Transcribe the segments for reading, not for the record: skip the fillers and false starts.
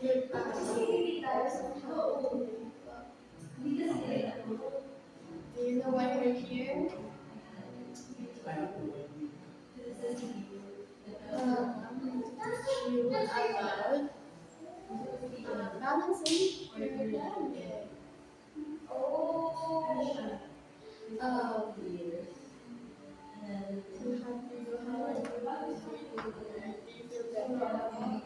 Do you know why we're here? I'm going to teach you about balancing your diet. Um, so how are you feeling? Do you feel better?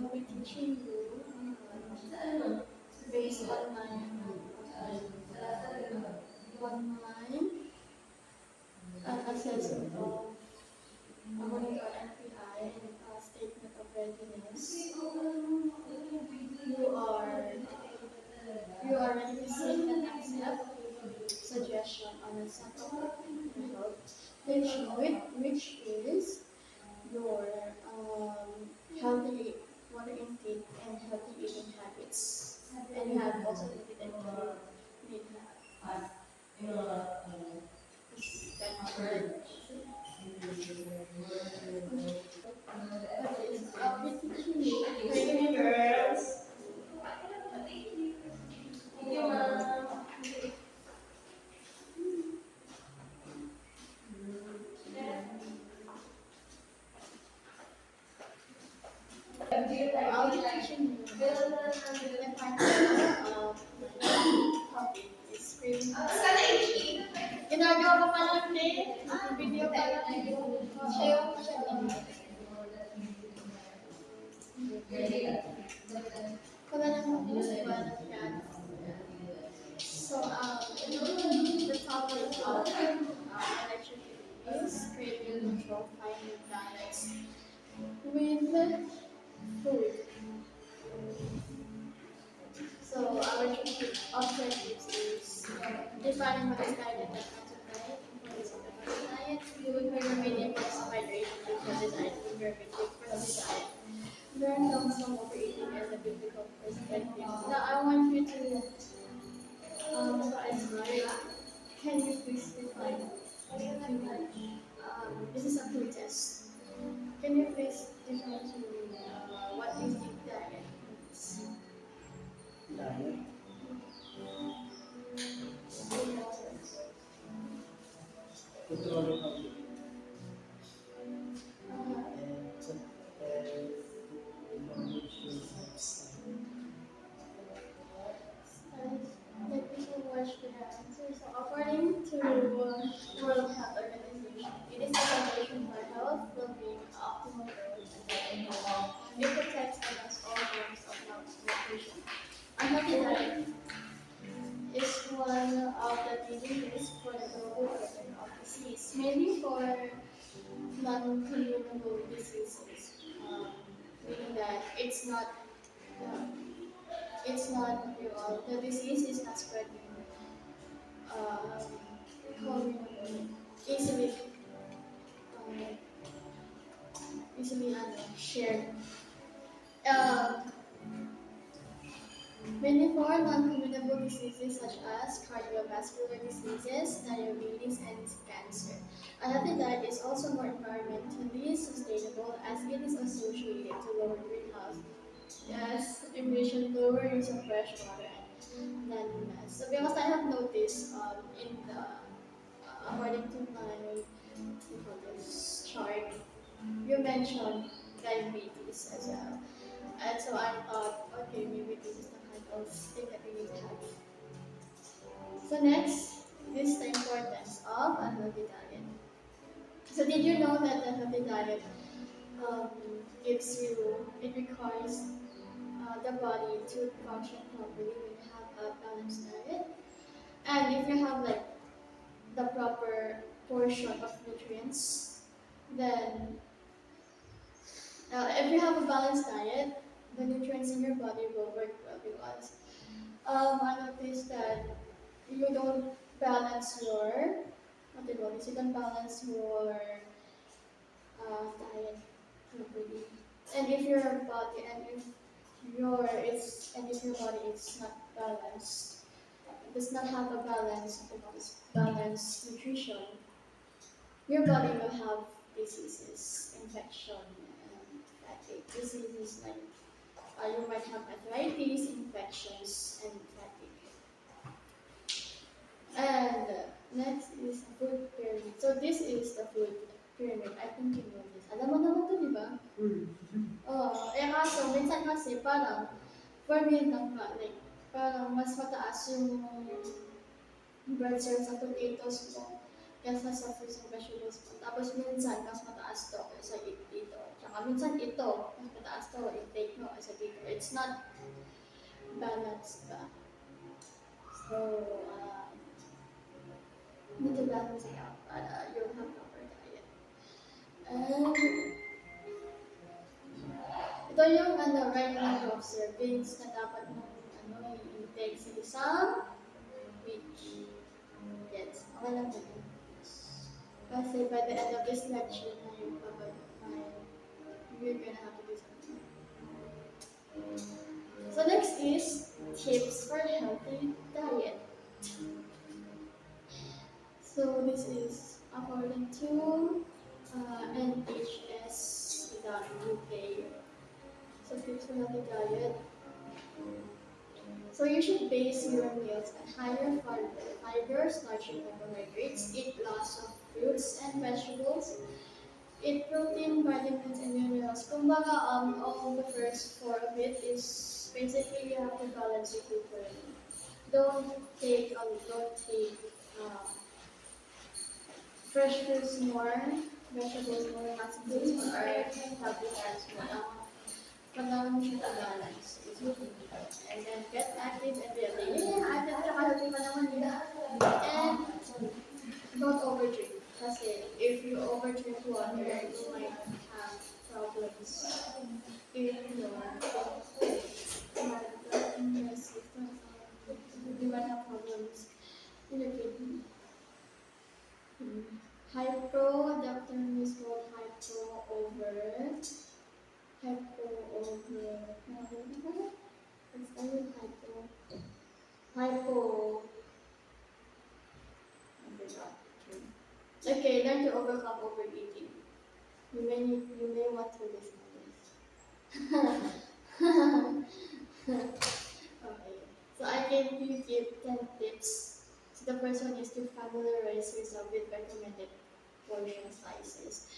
We're teaching you based on my assessment of according to our NPI and statement of readiness. You are you are ready to seek and accept suggestion on a central health, which is your healthy water intake and healthy eating habits. And you have also limited need Pretty girls. I'll be teaching you the part of topic is screaming. Ginagawa ko pa lang din. Video pa lang din. Share ko siya din. Wala nang mag-iwan yan. So, the topic of electricity is creating control, finding balance with food. So, our objectives is defining what is diet and how to diet, importance of the healthy diet, viewing for your medium of hydration before the diet, and your intake for the diet. Learn from some overeating and the biblical perspective. Now, I want you to can you please define this is a food test. Can you please define to me what do you think diet means? Diet. Controlling of it. Manage your lifestyle. Thank you so much for that answer. So, according to World Health Organization, it is the foundation for health, well-being, optimal growth, and well. It protects against all forms of malnutrition. Unhealthy diet is one of the leading risks for the global burden of disease, mainly for non-communicable diseases, meaning that the disease is not spreading communicable, easily um, easily shared. Uh, Many for non-communicable diseases such as cardiovascular diseases, diabetes, and cancer. A healthy diet is also more environmentally sustainable as it is associated to lower greenhouse gas emission, lower use of fresh water, and cleanliness. So because I have noticed in the according to my this chart, you mentioned diabetes as well. And so I thought, okay, maybe this is the kind of thing that we need to have. So next is the importance of a healthy diet. So did you know that a healthy diet it requires the body to function properly when you have a balanced diet? And if you have like the proper portion of nutrients, then if you have a balanced diet, the nutrients in your body will work well because I noticed that you don't balance your antibodies, you don't balance your diet properly. And if your body and if your body is not balanced, the does not have a balanced nutrition, your body will have diseases, infection, and fatigue. Diseases like you might have arthritis, infections, and fatigue. And next is food pyramid. So this is the food pyramid. I think you know this. Alam mo naman to, di ba? Oo. Kaso, minsan kasi parang, for me lang nga, like, parang mas mataas yung bread cells sa potatoes mo kaysa sa fruits and vegetables mo. Tapos minsan, mas mataas to kaysa dito. Tsaka minsan ito, mas mataas to, intake mo kaysa dito. It's not balanced ba? So, need to balance it out para you'll have proper diet. And ito yung right number of servings na dapat mong i-intake sa isang week. Yes, okay lang po yun. Kasi by the end of this lecture na you're gonna have to do something. So next is tips for healthy diet. So this is according to NHS.UK. So tips for healthy diet. So you should base your meals on higher fiber, starch, and carbohydrates. Eat lots of fruits and vegetables. Eat protein, vitamins, and minerals. Kumbaga, all the first four of it is basically you have to balance your food first. Don't take fresh foods more, vegetables more, nuts and seeds more, or healthy fats more. Kailangan mo siya balance. And then get active every day. Active ka healthy pa naman yun. And don't overdrink. Kasi if you overdrink water, you might have problems in your system. You might have problems in your kidney. Hypo, the term is called hypo over. Let's start with hypo. Hypo. I forgot. Okay, learn to overcome overeating. You may want to listen to this. Okay. So I give 10 tips. So the first one is to familiarize yourself with recommended portion sizes.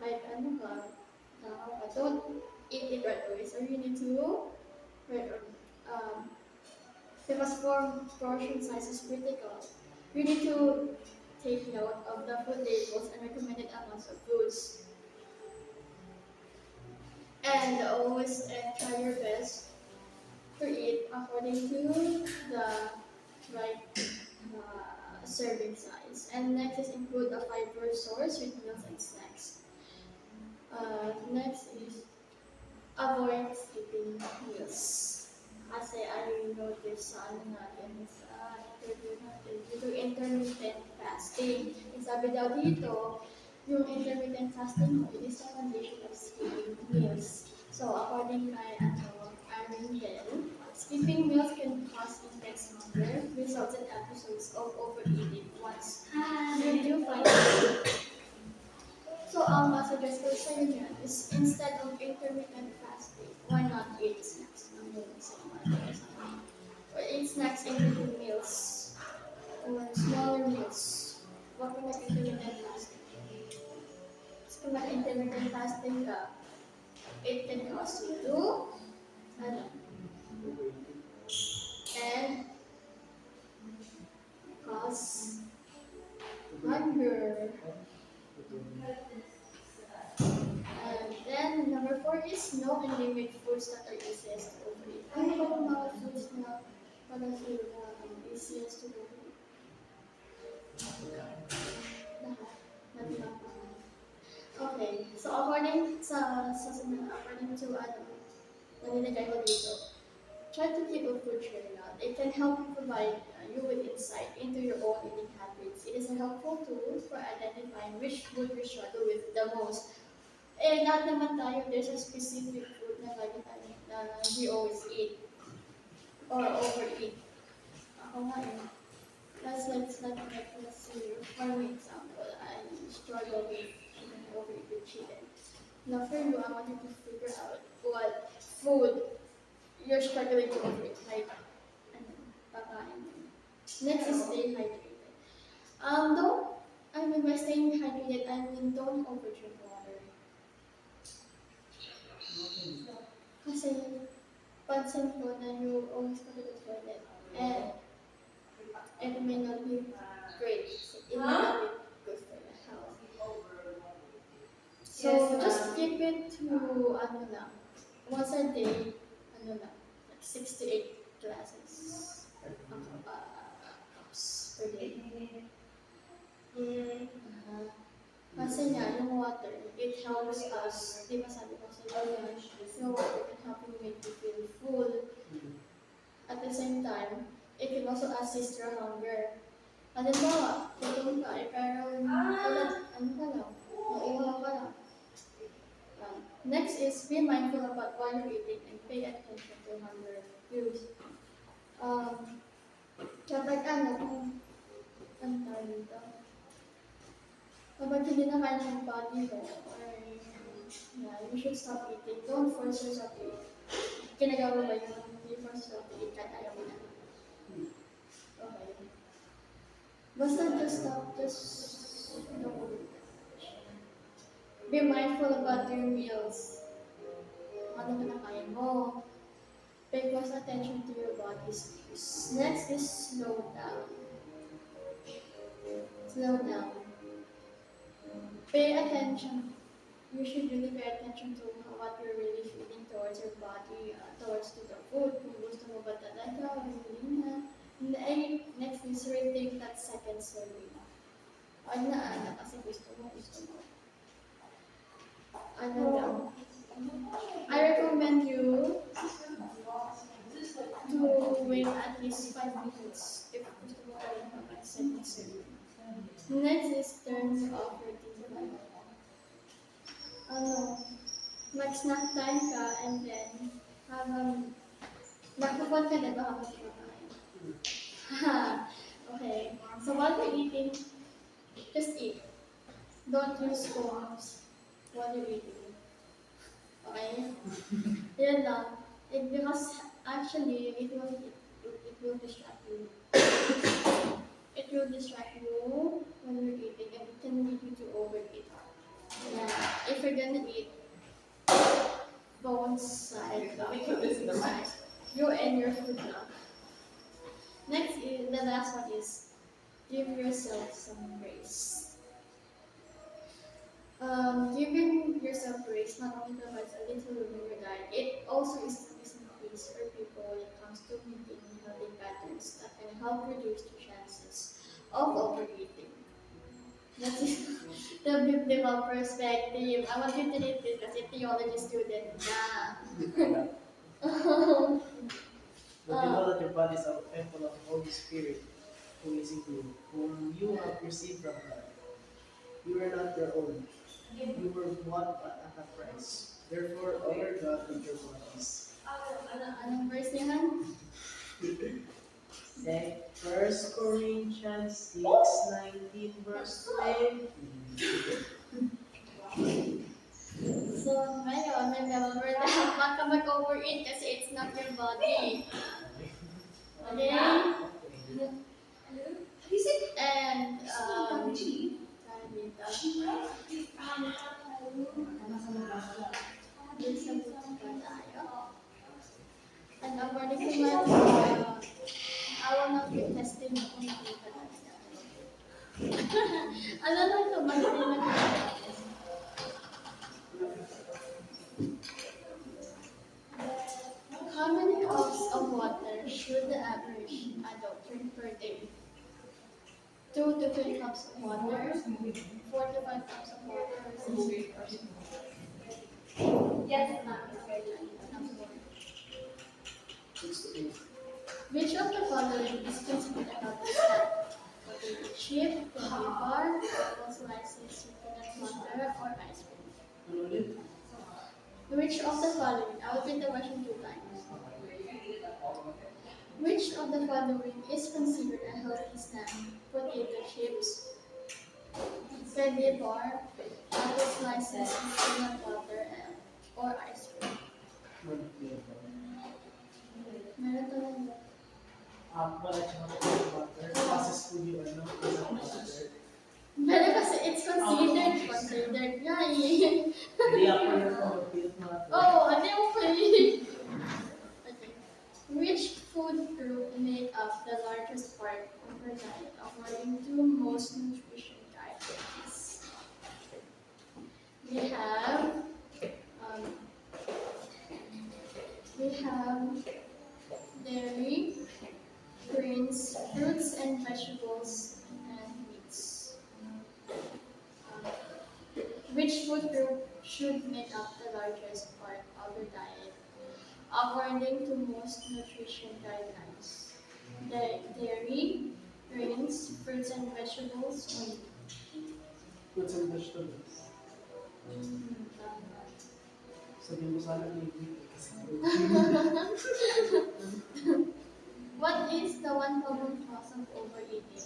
Like don't eat it right away. So you need to because portion size is critical. You need to take note of the food labels and recommended amounts of foods. And always try your best to eat according to the right serving size. And next is include a fiber source with meals and snacks. Next is avoid skipping meals. Kasi I noticed sa interview natin, dito intermittent fasting. And sabi daw dito, yung intermittent fasting mo, it is a condition of skipping meals. So according kay Arundel, skipping meals can cause intense hunger, results in episodes of overeating once. Did you find it? So suggest ko sa inyo yan is instead of intermittent fasting, why not eat snacks? Or eat snacks in between meals or smaller meals. Huwag ka mag-intermittent fasting. Kung mag-intermittent fasting ka, it can cause you to and cause hunger. And then number 4 is know and limit foods that are easiest to overeat. Ano ba yung mga foods na parang easiest to overeat? Lahat. Okay, so according to naninigay ko dito, try to keep a food journal. It can help provide you with insight into your own eating habits. It is a helpful tool for identifying which food you struggle with the most. Lahat naman tayo, there's a specific food na we always eat or overeat. Ako ako nga eh. Let's see, for example, I struggle with chicken, overeat with chicken. Now for you, I want you to figure out what food you're struggling to overeat, like, ano, pakain. Next is stay hydrated. Don't, I mean, by staying hydrated, I mean, don't overdrink water. Kasi, pansin ko na you always go to the toilet, and it may not be great. It may not be good for your health. So, just keep it to, ano lang, once a day, ano lang, like 6 to 8 glasses cups per day. Kasi nga, yung water, it helps us, di ba sabi ko sa iyo, yung water can help you make you feel full. At the same time, it can also assist your hunger. Halimbawa, gutom ka, pero ano ka lang, nauuhaw ka lang. Next is be mindful about what you're eating and pay attention to hunger cues. Kapag kung ano tawag dito? Kapag hindi na kaya ng body mo, or you should stop eating. Don't force yourself to eat. Kinagawa ba yun? Hindi force yourself to eat kahit ayaw mo na. Okay. Basta just stop, don't. Be mindful about your meals. Ano kinakain mo? Pay close attention to your body's cues. Next is slow down. Slow down. Pay attention. You should really pay attention to what you're really feeling towards your body, towards to the food. Kung gusto mo ba talaga, o hindi na. Next is rethink that second serving. Wag na kasi gusto mo. Ano lang. I recommend you to wait at least 5 minutes if gusto mo talaga mag-second serving. Next is turn off your TV. Mag-snack time ka and then habang magpapon ka na ba habang kumakain? Okay. So while you're eating, just eat. Don't use phones while you're eating. Okay? Yan lang. Because actually, it will distract you. It will distract you when you're eating and it can lead you to overeat. Yeah. If you're gonna eat, phone side, you and your food now. Next is, the last one is, give yourself some grace. Giving yourself grace not only provides a little room in your diet, it also establishes a place for people when it comes to maintaining healthy patterns that can help reduce the chances of overeating. That is the biblical perspective. I want you to read this as a theology student. But you know that your body is a temple of the Holy Spirit, who is in you, whom you have received from God. You are not your own. You were bought at a price. Therefore, honor God with your bodies. Anong verse yan? Say 1 Corinthians 6:19 verse 20. So, ngayon, remember that huwag ka mag-overeat kasi it's not your body. Okay? And, and according to my I will not be testing kung nakita talaga. Ano lang ito, magaling na How many cups of water should the average adult drink per day? 2 to 3 cups of water, 4 to 5 cups of water, or 6 to 8 cups of water. Yes, ma'am. Which of the following is considered a healthy snack? Potato chip, candy bar, apple slices, peanut butter, or ice cream? Which of the following? I will repeat the question 2 times. Which of the following is considered a healthy snack? Potato chips, candy bar, apple slices with peanut butter, or ice cream. Meron talaga. Apple at saka peanut butter. Processed food yung ano, peanut butter. Pero kasi it's considered nga eh. Hindi apple yung mga peanut butter. Oh, ano yung play? Okay. Which food group made up the largest part of our diet according to most nutrition guidelines? We have um, dairy, grains, fruits and vegetables, and meats. Which food group should make up the largest part of your diet according to most nutrition guidelines? Dairy, grains, fruits and vegetables, or meat? Fruits and vegetables. Tama. Sabihin mo sana ni Vicky kasi What is the one common cause of overeating?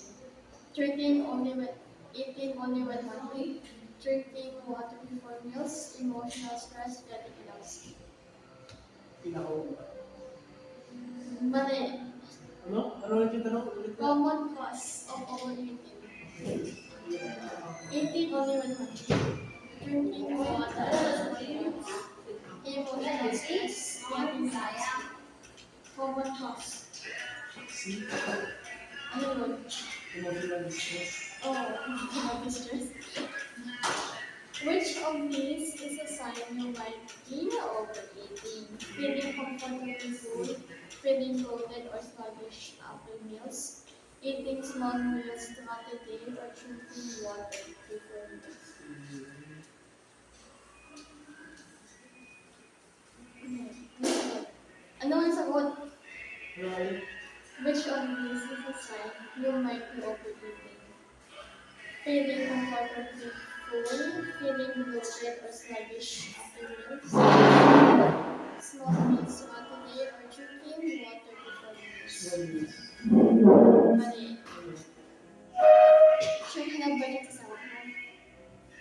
Eating only when hungry, drinking water before meals, emotional stress, getting enough sleep. pinakauna. Mali. Ano? Ano ulit yung tanong? Ulit na? Common cause of overeating. Eating only when hungry, drinking water before meals, emotional stress, getting enough sleep. Common cause. See? Ano yun? Emotional distress. Oh, emotional distress. Which of these is a sign you might be overeating? Feeling comfortably full, feeling bloated or sluggish after meals, eating small meals throughout the day, or drinking water before meals. Ano ang sagot? Right? Which of these is a sign you might be overeating? Feeling comfortably full, feeling bloated or sluggish after meals, small meals throughout the day, or drinking water before meals. Small meals. Mali. Sure ka na ba dyan sa sagot mo?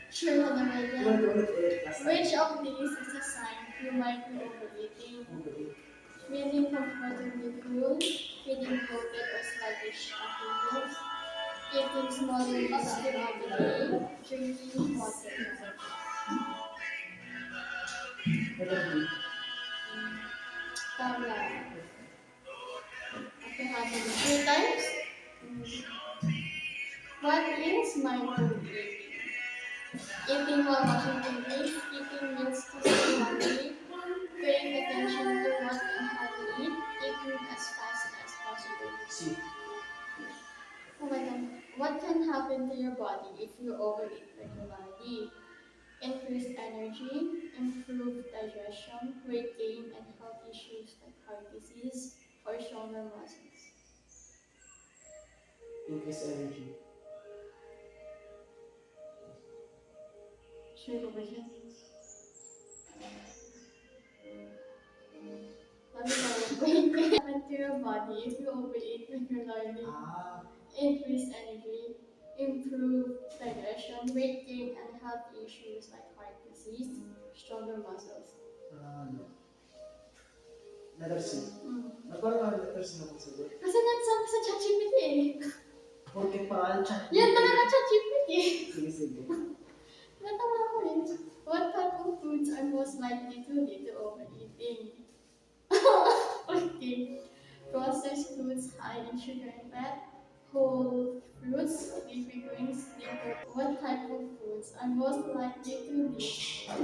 Sure ka na ba dyan? Ulit. Which of these is a sign you might be overeating? Feeling comfortably full, feeling bloated or sluggish after meals, eating small meals throughout the day, drinking water. Tama. After having it 3 times? What is mindful eating? Eating while watching TV, eating meals to stay hungry, paying attention to what and how to eat, eating as fast as possible. See? Oh my God. What can happen to your body if you overeat regularly? Increased energy, improved digestion, weight gain, and health issues like heart disease or stronger muscles. Increase energy. Sure ko ba siya? Sabi ko, weight gain happen to your body if you overeat regularly. Increased energy, improved digestion, weight gain, and health issues like heart disease, stronger muscles. Letter C. Parang letter C na kung sagot. Kasi nagsabi sa ChatGPT eh. Porque pangalan siya. Yan talaga ChatGPT. Sige. Natawa ko eh. What type of foods are most likely to lead to overeating? Okay. Processed foods high in sugar and fat, whole fruits, leafy greens, what type of foods are most likely to lead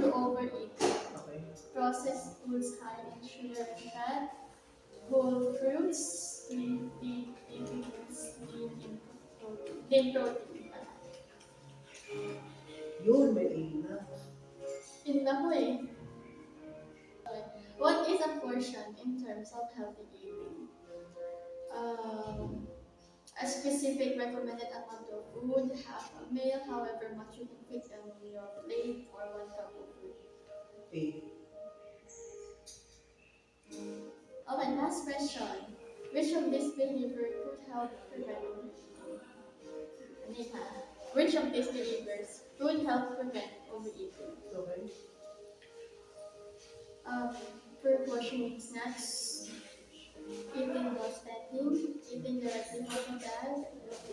to overeating? Okay. Processed foods high in sugar and fat, whole fruits, leafy greens, lean protein. Yun, may A na. Yun na ko eh. What is a portion in terms of healthy eating? A specific recommended amount of food, half a meal, however much you can fit on your plate, or 1 cup of food. A. Okay, last question. Which of these behavior could help prevent Anita? Which of these behaviors could help prevent overeating? Okay. Um, Portioning snacks, eating while standing, eating directly from the bag,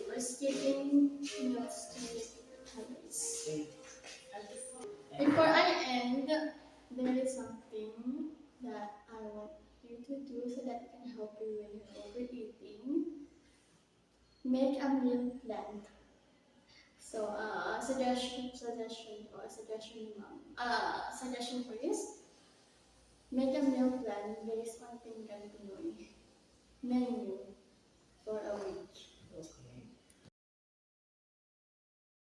or skipping meals to save calories. Okay. Before I end, there is something that I want you to do so that it can help you when you're overeating. Make a meal plan. So, suggestion for this. Make a meal plan based on Pinggan Pinoy menu for a week.